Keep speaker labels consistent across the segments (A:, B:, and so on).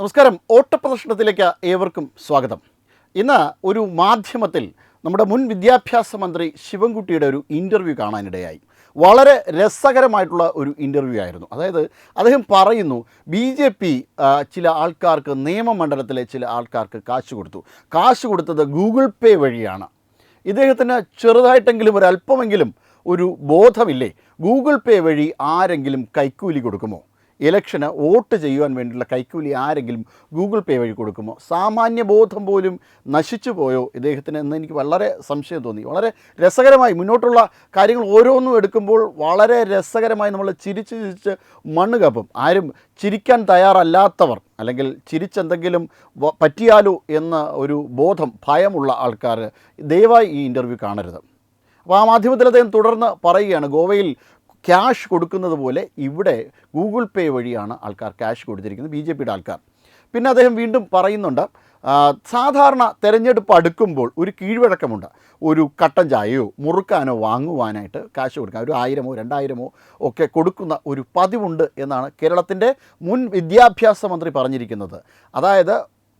A: നമസ്കാരം. ഓട്ടപ്രദർശനത്തിലേക്ക് ഏവർക്കും സ്വാഗതം. ഇന്ന് ഒരു മാധ്യമത്തിൽ നമ്മുടെ മുൻ വിദ്യാഭ്യാസ മന്ത്രി ശിവൻകുട്ടിയുടെ ഒരു ഇൻ്റർവ്യൂ കാണാനിടയായി. വളരെ രസകരമായിട്ടുള്ള ഒരു ഇൻ്റർവ്യൂ ആയിരുന്നു. അതായത് അദ്ദേഹം പറയുന്നു, BJP ചില ആൾക്കാർക്ക്, നിയമമണ്ഡലത്തിലെ ചില ആൾക്കാർക്ക് കാശ് കൊടുത്തത് ഗൂഗിൾ പേ വഴിയാണ്. ഇദ്ദേഹത്തിന് ചെറുതായിട്ടെങ്കിലും ഒരല്പമെങ്കിലും ഒരു ബോധമില്ലേ? ഗൂഗിൾ പേ വഴി ആരെങ്കിലും കൈക്കൂലി കൊടുക്കുമോ? ഇലക്ഷന് വോട്ട് ചെയ്യുവാൻ വേണ്ടിയുള്ള കൈക്കൂലി ആരെങ്കിലും ഗൂഗിൾ പേ വഴി കൊടുക്കുമോ? സാമാന്യ ബോധം പോലും നശിച്ചു പോയോ ഇദ്ദേഹത്തിന് എന്ന് എനിക്ക് വളരെ സംശയം തോന്നി. വളരെ രസകരമായി മുന്നോട്ടുള്ള കാര്യങ്ങൾ ഓരോന്നും എടുക്കുമ്പോൾ വളരെ രസകരമായി നമ്മൾ ചിരിച്ച് മണ്ണ് കപ്പും. ആരും ചിരിക്കാൻ തയ്യാറല്ലാത്തവർ, അല്ലെങ്കിൽ ചിരിച്ചെന്തെങ്കിലും പറ്റിയാലോ എന്ന ഒരു ബോധം, ഭയമുള്ള ആൾക്കാർ ദയവായി ഈ ഇൻ്റർവ്യൂ കാണരുത്. അപ്പോൾ ആ മാധ്യമത്തിൽ അദ്ദേഹം തുടർന്ന് പറയുകയാണ്, ഗോവയിൽ ക്യാഷ് കൊടുക്കുന്നത് പോലെ ഇവിടെ ഗൂഗിൾ പേ വഴിയാണ് ആൾക്കാർ ക്യാഷ് കൊടുത്തിരിക്കുന്നത്, BJPയുടെ ആൾക്കാർ. പിന്നെ അദ്ദേഹം വീണ്ടും പറയുന്നുണ്ട്, സാധാരണ തെരഞ്ഞെടുപ്പ് അടുക്കുമ്പോൾ ഒരു കീഴ്വഴക്കമുണ്ട്. ഒരു കട്ടൻ ചായയോ മുറുക്കാനോ വാങ്ങുവാനായിട്ട് കാശ് കൊടുക്കാൻ 1000-ഓ 2000-ഓ ഒക്കെ കൊടുക്കുന്ന ഒരു പതിവുണ്ട് എന്നാണ് കേരളത്തിൻ്റെ മുൻ വിദ്യാഭ്യാസ മന്ത്രി പറഞ്ഞിരിക്കുന്നത്. അതായത്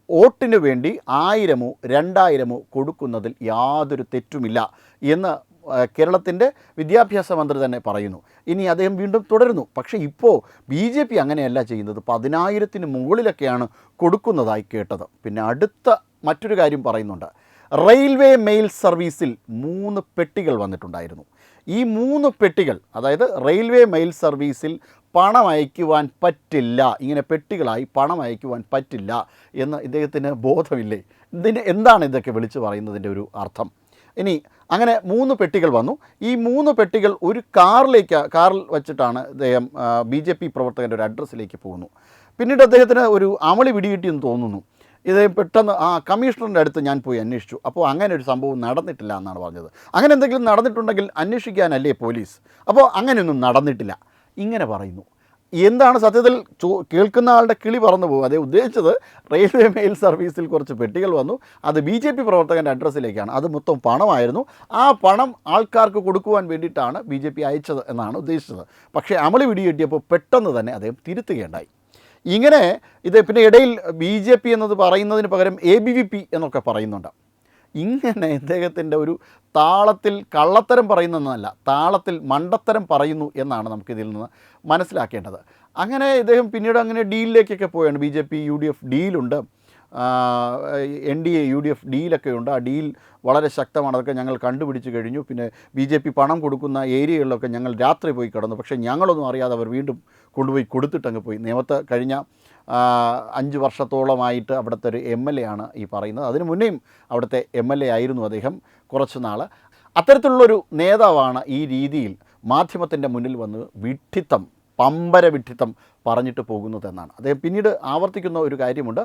A: വോട്ടിന് വേണ്ടി 1000-ഓ 2000-ഓ കൊടുക്കുന്നതിൽ യാതൊരു തെറ്റുമില്ല എന്ന് കേരളത്തിൻ്റെ വിദ്യാഭ്യാസ മന്ത്രി തന്നെ പറയുന്നു. ഇനി അദ്ദേഹം വീണ്ടും തുടരുന്നു, പക്ഷേ ഇപ്പോൾ BJP അങ്ങനെയല്ല ചെയ്യുന്നത്, 10,000-ന് മുകളിലൊക്കെയാണ് കൊടുക്കുന്നതായി കേട്ടത്. പിന്നെ അടുത്ത മറ്റൊരു കാര്യം പറയുന്നുണ്ട്, റെയിൽവേ മെയിൽ സർവീസിൽ 3 പെട്ടികൾ വന്നിട്ടുണ്ടായിരുന്നു. ഈ 3 പെട്ടികൾ, അതായത് റെയിൽവേ മെയിൽ സർവീസിൽ പണം അയക്കുവാൻ പറ്റില്ല, ഇങ്ങനെ പെട്ടികളായി പണം അയക്കുവാൻ പറ്റില്ല എന്ന് ഇദ്ദേഹത്തിന് ബോധമില്ലേ? എന്താണ് ഇതൊക്കെ വിളിച്ചു പറയുന്നതിൻ്റെ ഒരു അർത്ഥം? ഇനി അങ്ങനെ 3 പെട്ടികൾ വന്നു. ഈ 3 പെട്ടികൾ ഒരു കാറിൽ വെച്ചിട്ടാണ് അദ്ദേഹം BJP പ്രവർത്തകൻ്റെ ഒരു അഡ്രസ്സിലേക്ക് പോകുന്നു. പിന്നീട് അദ്ദേഹത്തിന് ഒരു അമളി പിടികിട്ടിയെന്ന് തോന്നുന്നു. ഇത് പെട്ടെന്ന് കമ്മീഷണറിൻ്റെ അടുത്ത് ഞാൻ പോയി അന്വേഷിച്ചു. അപ്പോൾ അങ്ങനെ ഒരു സംഭവം നടന്നിട്ടില്ല എന്നാണ് പറഞ്ഞത്. അങ്ങനെ എന്തെങ്കിലും നടന്നിട്ടുണ്ടെങ്കിൽ അന്വേഷിക്കാനല്ലേ പോലീസ്? അപ്പോൾ അങ്ങനെയൊന്നും നടന്നിട്ടില്ല ഇങ്ങനെ പറയുന്നു. എന്താണ് സത്യത്തിൽ കേൾക്കുന്ന ആളുടെ കിളി പറന്നു പോകും. അതേ ഉദ്ദേശിച്ചത് റെയിൽവേ മെയിൽ സർവീസിൽ കുറച്ച് പെട്ടികൾ വന്നു, അത് BJP പ്രവർത്തകൻ്റെ അഡ്രസ്സിലേക്കാണ്, അത് മൊത്തം പണമായിരുന്നു. ആ പണം ആൾക്കാർക്ക് കൊടുക്കുവാൻ വേണ്ടിയിട്ടാണ് BJP അയച്ചത് എന്നാണ് ഉദ്ദേശിച്ചത്. പക്ഷേ അമളി പിടികിട്ടിയപ്പോൾ പെട്ടെന്ന് തന്നെ അദ്ദേഹം തിരുത്തുകയുണ്ടായി. ഇങ്ങനെ ഇത് പിന്നെ ഇടയിൽ BJP എന്നത് പറയുന്നതിന് പകരം ABVP എന്നൊക്കെ പറയുന്നുണ്ട്. ഇങ്ങനെ ഇദ്ദേഹത്തിൻ്റെ ഒരു താളത്തിൽ കള്ളത്തരം പറയുന്നതെന്നല്ല, താളത്തിൽ മണ്ടത്തരം പറയുന്നു എന്നാണ് നമുക്കിതിൽ നിന്ന് മനസ്സിലാക്കേണ്ടത്. അങ്ങനെ ഇദ്ദേഹം പിന്നീട് അങ്ങനെ ഡീലിലേക്കൊക്കെ പോയാണ്. BJP UDF ഡീലുണ്ട്, NDA UDF ഡീലൊക്കെ ഉണ്ട്. ആ ഡീൽ വളരെ ശക്തമാണ്, അതൊക്കെ ഞങ്ങൾ കണ്ടുപിടിച്ച് കഴിഞ്ഞു. പിന്നെ BJP പണം കൊടുക്കുന്ന ഏരിയകളിലൊക്കെ ഞങ്ങൾ രാത്രി പോയി കിടന്നു, പക്ഷേ ഞങ്ങളൊന്നും അറിയാതെ അവർ വീണ്ടും കൊണ്ടുപോയി കൊടുത്തിട്ടങ്ങ് പോയി. നേമത്ത് കഴിഞ്ഞ 5 വർഷത്തോളമായിട്ട് അവിടുത്തെ ഒരു MLA ആണ് ഈ പറയുന്നത്. അതിനു മുന്നേയും അവിടുത്തെ MLA ആയിരുന്നു അദ്ദേഹം കുറച്ച് നാൾ. അത്തരത്തിലുള്ളൊരു നേതാവാണ് ഈ രീതിയിൽ മാധ്യമത്തിൻ്റെ മുന്നിൽ വന്ന് പമ്പര വിഡ്ഢിത്തം പറഞ്ഞിട്ട് പോകുന്നതെന്നാണ് അദ്ദേഹം പിന്നീട് ആവർത്തിക്കുന്ന ഒരു കാര്യമുണ്ട്.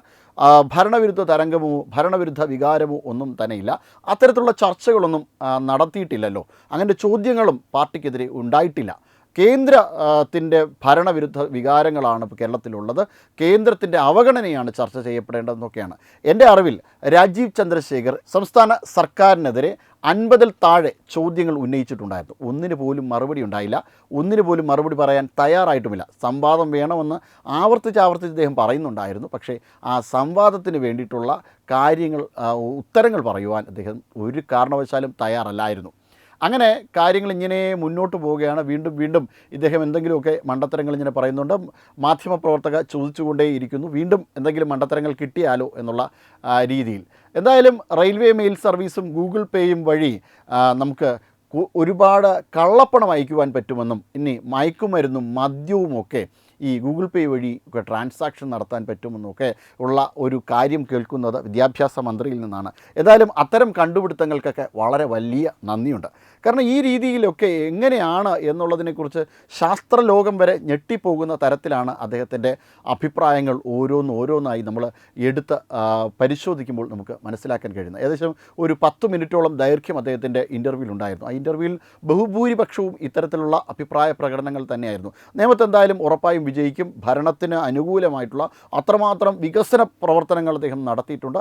A: ഭരണവിരുദ്ധ തരംഗമോ ഭരണവിരുദ്ധ വികാരമോ ഒന്നും തന്നെയില്ല, അത്തരത്തിലുള്ള ചർച്ചകളൊന്നും നടത്തിയിട്ടില്ലല്ലോ, അങ്ങനെ ചോദ്യങ്ങളും പാർട്ടിക്കെതിരെ ഉണ്ടായിട്ടില്ല. കേന്ദ്രത്തിൻ്റെ ഭരണവിരുദ്ധ വികാരങ്ങളാണ് ഇപ്പോൾ കേരളത്തിലുള്ളത്, കേന്ദ്രത്തിൻ്റെ അവഗണനയാണ് ചർച്ച ചെയ്യപ്പെടേണ്ടതെന്നൊക്കെയാണ്. എൻ്റെ അറിവിൽ രാജീവ് ചന്ദ്രശേഖർ സംസ്ഥാന സർക്കാരിനെതിരെ 50-ൽ താഴെ ചോദ്യങ്ങൾ ഉന്നയിച്ചിട്ടുണ്ടായിരുന്നു. ഒന്നിന് പോലും മറുപടി ഉണ്ടായില്ല, ഒന്നിന് പോലും മറുപടി പറയാൻ തയ്യാറായിട്ടുമില്ല. സംവാദം വേണമെന്ന് ആവർത്തിച്ച് അദ്ദേഹം പറയുന്നുണ്ടായിരുന്നു, പക്ഷേ ആ സംവാദത്തിന് വേണ്ടിയിട്ടുള്ള ഉത്തരങ്ങൾ പറയുവാൻ അദ്ദേഹം ഒരു കാരണവശാലും തയ്യാറല്ലായിരുന്നു. അങ്ങനെ കാര്യങ്ങൾ ഇങ്ങനെ മുന്നോട്ട് പോവുകയാണ്. വീണ്ടും ഇദ്ദേഹം എന്തെങ്കിലുമൊക്കെ മണ്ടത്തരങ്ങൾ ഇങ്ങനെ പറയുന്നുണ്ട്. മാധ്യമപ്രവർത്തക ചോദിച്ചുകൊണ്ടേയിരിക്കുന്നു, വീണ്ടും എന്തെങ്കിലും മണ്ടത്തരങ്ങൾ കിട്ടിയാലോ എന്നുള്ള രീതിയിൽ. എന്തായാലും റെയിൽവേ മെയിൽ സർവീസും ഗൂഗിൾ പേയും വഴി നമുക്ക് ഒരുപാട് കള്ളപ്പണം അയക്കുവാൻ പറ്റുമെന്നും ഇനി മയക്കുമരുന്നും മദ്യവുമൊക്കെ ഈ ഗൂഗിൾ പേ വഴി ഒക്കെ ട്രാൻസാക്ഷൻ നടത്താൻ പറ്റുമെന്നൊക്കെ ഉള്ള ഒരു കാര്യം കേൾക്കുന്നത് വിദ്യാഭ്യാസ മന്ത്രിയിൽ നിന്നാണ്. ഏതായാലും അത്തരം കണ്ടുപിടുത്തങ്ങൾക്കൊക്കെ വളരെ വലിയ നന്ദിയുണ്ട്. കാരണം ഈ രീതിയിലൊക്കെ എങ്ങനെയാണ് എന്നുള്ളതിനെക്കുറിച്ച് ശാസ്ത്രലോകം വരെ ഞെട്ടിപ്പോകുന്ന തരത്തിലാണ് അദ്ദേഹത്തിൻ്റെ അഭിപ്രായങ്ങൾ ഓരോന്നായി നമ്മൾ എടുത്ത് പരിശോധിക്കുമ്പോൾ നമുക്ക് മനസ്സിലാക്കാൻ കഴിയുന്നത്. ഏകദേശം ഒരു 10 മിനിറ്റോളം ദൈർഘ്യം അദ്ദേഹത്തിൻ്റെ ഇൻ്റർവ്യൂവിലുണ്ടായിരുന്നു. ആ ഇൻ്റർവ്യൂവിൽ ബഹുഭൂരിപക്ഷവും ഇത്തരത്തിലുള്ള അഭിപ്രായ പ്രകടനങ്ങൾ തന്നെയായിരുന്നു. നേമത്ത് എന്തായാലും ഉറപ്പായും വിജയിക്കും, ഭരണത്തിന് അനുകൂലമായിട്ടുള്ള അത്രമാത്രം വികസന പ്രവർത്തനങ്ങൾ അദ്ദേഹം നടത്തിയിട്ടുണ്ട്.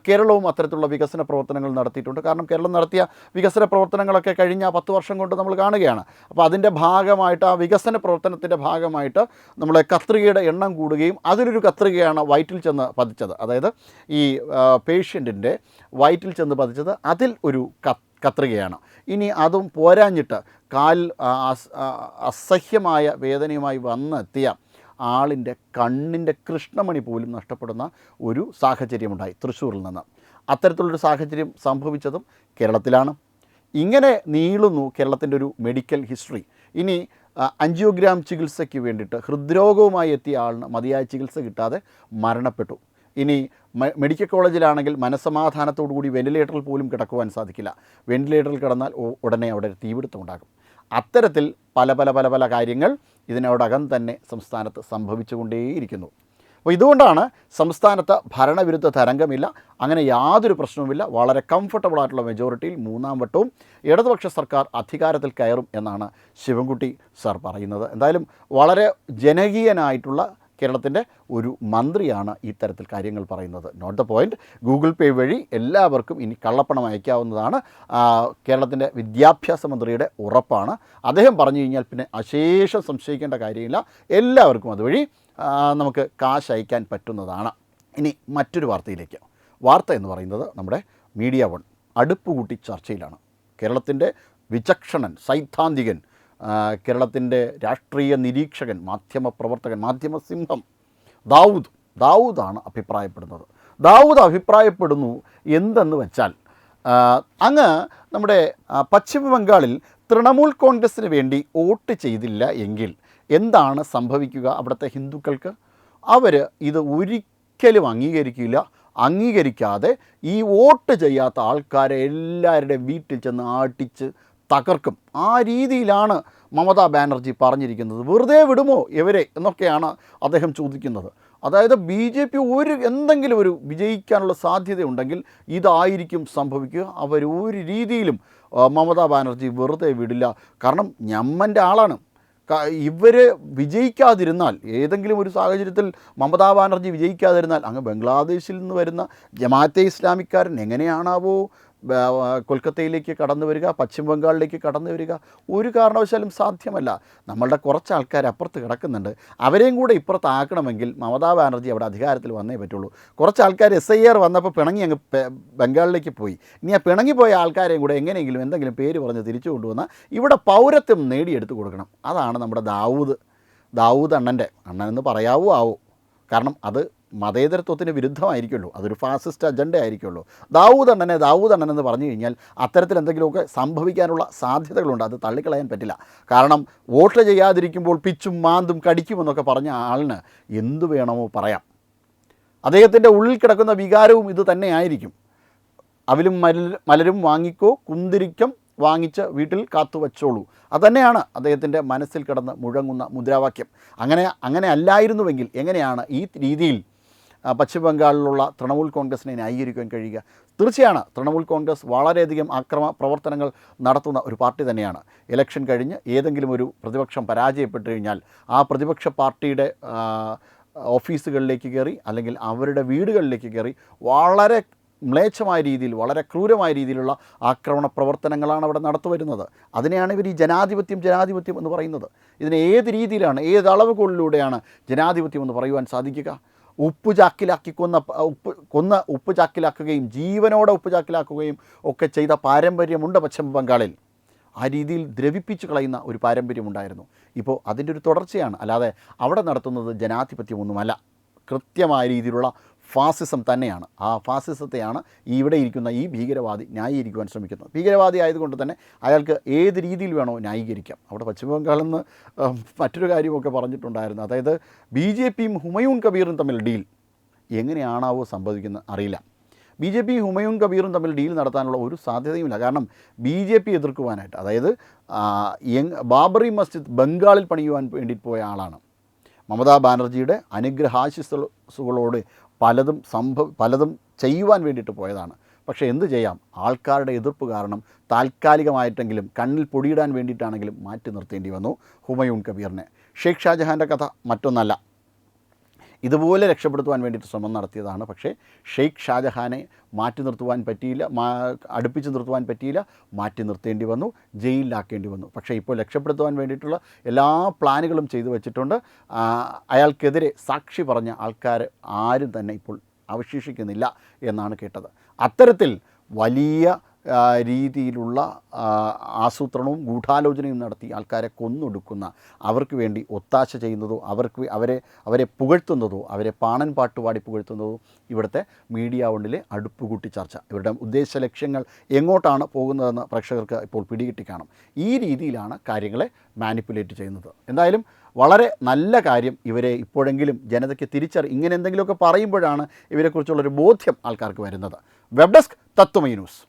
A: കേരളവും അത്തരത്തിലുള്ള വികസന പ്രവർത്തനങ്ങൾ നടത്തിയിട്ടുണ്ട്. കാരണം കേരളം നടത്തിയ വികസന പ്രവർത്തനങ്ങളൊക്കെ കഴിഞ്ഞ 10 വർഷം കൊണ്ട് നമ്മൾ കാണുകയാണ്. അപ്പോൾ അതിൻ്റെ ഭാഗമായിട്ട്, ആ വികസന പ്രവർത്തനത്തിൻ്റെ ഭാഗമായിട്ട് നമ്മളെ കത്രികയുടെ എണ്ണം കൂടുകയും അതിലൊരു കത്രികയാണ് വയറ്റിൽ ചെന്ന് പതിച്ചത്. അതായത് ഈ പേഷ്യൻറ്റിൻ്റെ വയറ്റിൽ ചെന്ന് പതിച്ചത് അതിൽ ഒരു കത്രികയാണ്. ഇനി അതും പോരാഞ്ഞിട്ട് കാൽ അസഹ്യമായ വേദനയുമായി വന്നെത്തിയ ആളിൻ്റെ കണ്ണിൻ്റെ കൃഷ്ണമണി പോലും നഷ്ടപ്പെടുന്ന ഒരു സാഹചര്യമുണ്ടായി തൃശ്ശൂരിൽ നിന്ന്. അത്തരത്തിലുള്ളൊരു സാഹചര്യം സംഭവിച്ചതും കേരളത്തിലാണ്. ഇങ്ങനെ നീളുന്നു കേരളത്തിൻ്റെ ഒരു മെഡിക്കൽ ഹിസ്റ്ററി. ഇനി ആൻജിയോഗ്രാം ചികിത്സയ്ക്ക് വേണ്ടിയിട്ട് ഹൃദ്രോഗവുമായി എത്തിയ ആളിന് മതിയായ ചികിത്സ കിട്ടാതെ മരണപ്പെട്ടു. ഇനി മെഡിക്കൽ കോളേജിലാണെങ്കിൽ മനസ്സമാധാനത്തോടു കൂടി വെന്റിലേറ്ററിൽ പോലും കിടക്കുവാൻ സാധിക്കില്ല. വെന്റിലേറ്ററിൽ കിടന്നാൽ ഉടനെ അവിടെ തീപിടുത്തം ഉണ്ടാകും. അത്തരത്തിൽ പല പല പല പല കാര്യങ്ങൾ ഇതിനോടകം തന്നെ സംസ്ഥാനത്ത് സംഭവിച്ചുകൊണ്ടേയിരിക്കുന്നു. അപ്പോൾ ഇതുകൊണ്ടാണ് സംസ്ഥാനത്ത് ഭരണവിരുദ്ധ തരംഗമില്ല, അങ്ങനെ യാതൊരു പ്രശ്നവുമില്ല. വളരെ കംഫർട്ടബിളായിട്ടുള്ള മെജോറിറ്റിയിൽ 3ാം വട്ടവും ഇടതുപക്ഷ സർക്കാർ അധികാരത്തിൽ കയറും എന്നാണ് ശിവൻകുട്ടി സാർ പറയുന്നത്. എന്തായാലും വളരെ ജനകീയനായിട്ടുള്ള കേരളത്തിൻ്റെ ഒരു മന്ത്രിയാണ് ഇത്തരത്തിൽ കാര്യങ്ങൾ പറയുന്നത്. Not the point. Google Pay വഴി എല്ലാവർക്കും ഇനി കള്ളപ്പണം അയക്കാവുന്നതാണ്. കേരളത്തിൻ്റെ വിദ്യാഭ്യാസ മന്ത്രിയുടെ ഉറപ്പാണ്. അദ്ദേഹം പറഞ്ഞു കഴിഞ്ഞാൽ പിന്നെ അശേഷം സംശയിക്കേണ്ട കാര്യമില്ല. എല്ലാവർക്കും അതുവഴി നമുക്ക് കാശ് അയക്കാൻ പറ്റുന്നതാണ്. ഇനി മറ്റൊരു വാർത്തയിലേക്ക്. വാർത്ത എന്ന് പറയുന്നത് നമ്മുടെ മീഡിയ വൺ അടുപ്പുകൂട്ടി ചർച്ചയിലാണ്. കേരളത്തിൻ്റെ വിചക്ഷണൻ, സൈദ്ധാന്തികൻ, കേരളത്തിൻ്റെ രാഷ്ട്രീയ നിരീക്ഷകൻ, മാധ്യമപ്രവർത്തകൻ, മാധ്യമസിംഹം ദാവൂദാണ് അഭിപ്രായപ്പെടുന്നത്. ദാവൂദ് അഭിപ്രായപ്പെടുന്നു എന്തെന്ന് വെച്ചാൽ, അങ്ങ് നമ്മുടെ പശ്ചിമ ബംഗാളിൽ തൃണമൂൽ കോൺഗ്രസ്സിന് വേണ്ടി വോട്ട് ചെയ്തില്ല എങ്കിൽ എന്താണ് സംഭവിക്കുക അവിടുത്തെ ഹിന്ദുക്കൾക്ക്? അവർ ഇത് ഒരിക്കലും അംഗീകരിക്കാതെ ഈ വോട്ട് ചെയ്യാത്ത ആൾക്കാരെ എല്ലാവരുടെയും വീട്ടിൽ ചെന്ന് ആട്ടിച്ച് തകർക്കും. ആ രീതിയിലാണ് മമതാ ബാനർജി പറഞ്ഞിരിക്കുന്നത്. വെറുതെ വിടുമോ ഇവരെ എന്നൊക്കെയാണ് അദ്ദേഹം ചോദിക്കുന്നത്. അതായത് BJP എന്തെങ്കിലും ഒരു വിജയിക്കാനുള്ള സാധ്യതയുണ്ടെങ്കിൽ ഇതായിരിക്കും സംഭവിക്കുക. അവരൊരു രീതിയിലും മമതാ ബാനർജി വെറുതെ വിടില്ല. കാരണം ഞമ്മൻ്റെ ആളാണ്. ഇവർ വിജയിക്കാതിരുന്നാൽ, ഏതെങ്കിലും ഒരു സാഹചര്യത്തിൽ മമതാ ബാനർജി വിജയിക്കാതിരുന്നാൽ, അങ്ങ് ബംഗ്ലാദേശിൽ നിന്ന് വരുന്ന ജമാഅത്തെ ഇസ്ലാമിക്കാരൻ എങ്ങനെയാണാവോ കൊൽക്കത്തയിലേക്ക് കടന്നു വരിക, പശ്ചിമ ബംഗാളിലേക്ക് കടന്നു വരിക? ഒരു കാരണവശാലും സാധ്യമല്ല. നമ്മളുടെ കുറച്ച് ആൾക്കാർ അപ്പുറത്ത് കിടക്കുന്നുണ്ട്. അവരെയും കൂടെ ഇപ്പുറത്താക്കണമെങ്കിൽ മമതാ ബാനർജി അവിടെ അധികാരത്തിൽ വന്നേ പറ്റുള്ളൂ. കുറച്ച് ആൾക്കാർ SIR വന്നപ്പോൾ പിണങ്ങി അങ്ങ് ബംഗാളിലേക്ക് പോയി. ഇനി ആ പിണങ്ങിപ്പോയ ആൾക്കാരെയും കൂടെ എങ്ങനെയെങ്കിലും എന്തെങ്കിലും പേര് പറഞ്ഞ് തിരിച്ചു കൊണ്ടുവന്നാൽ ഇവിടെ പൗരത്വം നേടിയെടുത്ത് കൊടുക്കണം. അതാണ് നമ്മുടെ ദാവൂദ് അണ്ണനെന്ന് പറയാവോ. കാരണം അത് മതേതരത്വത്തിന് വിരുദ്ധമായിരിക്കുമല്ലോ, അതൊരു ഫാസിസ്റ്റ് അജണ്ട ആയിരിക്കുമല്ലോ. ദാവൂദ് അണ്ണൻ എന്ന് പറഞ്ഞു കഴിഞ്ഞാൽ അത്തരത്തിൽ എന്തെങ്കിലുമൊക്കെ സംഭവിക്കാനുള്ള സാധ്യതകളുണ്ട്. അത് തള്ളിക്കളയാൻ പറ്റില്ല. കാരണം വോട്ട് ചെയ്യാതിരിക്കുമ്പോൾ പിച്ചും മാന്തും കടിക്കുമെന്നൊക്കെ പറഞ്ഞ ആളിന് എന്തു വേണമോ പറയാം. അദ്ദേഹത്തിൻ്റെ ഉള്ളിൽ കിടക്കുന്ന വികാരവും ഇത് തന്നെ ആയിരിക്കും. അവിലും മലരും വാങ്ങിക്കോ, കുന്തിരിക്കം വാങ്ങിച്ച് വീട്ടിൽ കാത്തു വച്ചോളൂ. അതുതന്നെയാണ് അദ്ദേഹത്തിൻ്റെ മനസ്സിൽ കിടന്ന് മുഴങ്ങുന്ന മുദ്രാവാക്യം. അങ്ങനെ അല്ലായിരുന്നുവെങ്കിൽ എങ്ങനെയാണ് ഈ രീതിയിൽ പശ്ചിമ ബംഗാളിലുള്ള തൃണമൂൽ കോൺഗ്രസിനെ ന്യായീകരിക്കാൻ കഴിയുക? തീർച്ചയാണ് തൃണമൂൽ കോൺഗ്രസ് വളരെയധികം ആക്രമ പ്രവർത്തനങ്ങൾ നടത്തുന്ന ഒരു പാർട്ടി തന്നെയാണ്. ഇലക്ഷൻ കഴിഞ്ഞ് ഏതെങ്കിലും ഒരു പ്രതിപക്ഷം പരാജയപ്പെട്ടു കഴിഞ്ഞാൽ ആ പ്രതിപക്ഷ പാർട്ടിയുടെ ഓഫീസുകളിലേക്ക് കയറി അല്ലെങ്കിൽ അവരുടെ വീടുകളിലേക്ക് കയറി വളരെ മ്ലേച്ഛമായ രീതിയിൽ, വളരെ ക്രൂരമായ രീതിയിലുള്ള ആക്രമണ പ്രവർത്തനങ്ങളാണ് അവിടെ നടത്തുവരുന്നത്. അതിനെയാണ് ഇവർ ഈ ജനാധിപത്യം എന്ന് പറയുന്നത്. ഇതിനെ ഏത് രീതിയിലാണ്, ഏത് അളവുകളിലൂടെയാണ് ജനാധിപത്യം എന്ന് പറയുവാൻ സാധിക്കുക? ഉപ്പ് ചാക്കിലാക്കുകയും ജീവനോടെ ഉപ്പ് ചാക്കിലാക്കുകയും ഒക്കെ ചെയ്ത പാരമ്പര്യമുണ്ട് പശ്ചിമ ബംഗാളിൽ. ആ രീതിയിൽ ദ്രവിപ്പിച്ച് കളയുന്ന ഒരു പാരമ്പര്യമുണ്ടായിരുന്നു. ഇപ്പോൾ അതിൻ്റെ ഒരു തുടർച്ചയാണ്. അല്ലാതെ അവിടെ നടത്തുന്നത് ജനാധിപത്യമൊന്നുമല്ല, കൃത്യമായ രീതിയിലുള്ള ഫാസിസം തന്നെയാണ്. ആ ഫാസിസത്തെയാണ് ഇവിടെ ഇരിക്കുന്ന ഈ ഭീകരവാദി ന്യായീകരിക്കുവാൻ ശ്രമിക്കുന്നത്. ഭീകരവാദി ആയതുകൊണ്ട് തന്നെ അയാൾക്ക് ഏത് രീതിയിൽ വേണോ ന്യായീകരിക്കാം. അവിടെ പശ്ചിമ ബംഗാളിൽ നിന്ന് മറ്റൊരു കാര്യമൊക്കെ പറഞ്ഞിട്ടുണ്ടായിരുന്നു. അതായത് BJPയും ഹുമയൂൺ കബീറും തമ്മിൽ ഡീൽ എങ്ങനെയാണാവോ സംഭവിക്കുന്നത് അറിയില്ല. BJPയും ഹുമയൂൺ കബീറും തമ്മിൽ ഡീൽ നടത്താനുള്ള ഒരു സാധ്യതയുമില്ല. കാരണം BJP എതിർക്കുവാനായിട്ട്, അതായത് ബാബറി മസ്ജിദ് ബംഗാളിൽ പണിയുവാൻ വേണ്ടിയിട്ട് പോയ ആളാണ്. മമതാ ബാനർജിയുടെ അനുഗ്രഹാശിസ്സുകളോട് പലതും ചെയ്യുവാൻ വേണ്ടിയിട്ട് പോയതാണ്. പക്ഷേ എന്ത് ചെയ്യാം, ആൾക്കാരുടെ എതിർപ്പ് കാരണം താൽക്കാലികമായിട്ടെങ്കിലും കണ്ണിൽ പൊടിയിടാൻ വേണ്ടിയിട്ടാണെങ്കിലും മാറ്റി നിർത്തേണ്ടി വന്നു ഹുമയൂൺ കബീറിനെ. ഷെയ്ഖ് ഷാജഹാൻ്റെ കഥ മറ്റൊന്നല്ല, ഇതുപോലെ രക്ഷപ്പെടുത്തുവാൻ വേണ്ടിയിട്ട് ശ്രമം നടത്തിയതാണ്. പക്ഷേ ഷെയ്ഖ് ഷാജഹാനെ മാറ്റി നിർത്തുവാൻ പറ്റിയില്ല, അടുപ്പിച്ച് നിർത്തുവാൻ പറ്റിയില്ല, മാറ്റി നിർത്തേണ്ടി വന്നു, ജയിലിലാക്കേണ്ടി വന്നു. പക്ഷേ ഇപ്പോൾ രക്ഷപ്പെടുത്തുവാൻ വേണ്ടിയിട്ടുള്ള എല്ലാ പ്ലാനുകളും ചെയ്തു വച്ചിട്ടുണ്ട്. അയാൾക്കെതിരെ സാക്ഷി പറഞ്ഞ ആൾക്കാർ ആരും തന്നെ ഇപ്പോൾ അവശേഷിക്കുന്നില്ല എന്നാണ് കേട്ടത്. അത്തരത്തിൽ വലിയ രീതിയിലുള്ള ആസൂത്രണവും ഗൂഢാലോചനയും നടത്തി ആൾക്കാരെ കൊന്നൊടുക്കുന്ന, അവർക്ക് വേണ്ടി ഒത്താശ ചെയ്യുന്നതോ അവരെ പുകഴ്ത്തുന്നതോ അവരെ പാണൻ പാട്ടുപാടി പുകഴ്ത്തുന്നതോ ഇവിടുത്തെ മീഡിയ വണ്ണിലെ അടുപ്പുകൂട്ടി ചർച്ച. ഇവരുടെ ഉദ്ദേശ ലക്ഷ്യങ്ങൾ എങ്ങോട്ടാണ് പോകുന്നതെന്ന് പ്രേക്ഷകർക്ക് ഇപ്പോൾ പിടികിട്ടി കാണും. ഈ രീതിയിലാണ് കാര്യങ്ങളെ മാനിപ്പുലേറ്റ് ചെയ്യുന്നത്. എന്തായാലും വളരെ നല്ല കാര്യം, ഇവരെ ഇപ്പോഴെങ്കിലും ജനതയ്ക്ക് ഇങ്ങനെ എന്തെങ്കിലുമൊക്കെ പറയുമ്പോഴാണ് ഇവരെക്കുറിച്ചുള്ളൊരു ബോധ്യം ആൾക്കാർക്ക് വരുന്നത്. Web desk Tatwamayi news.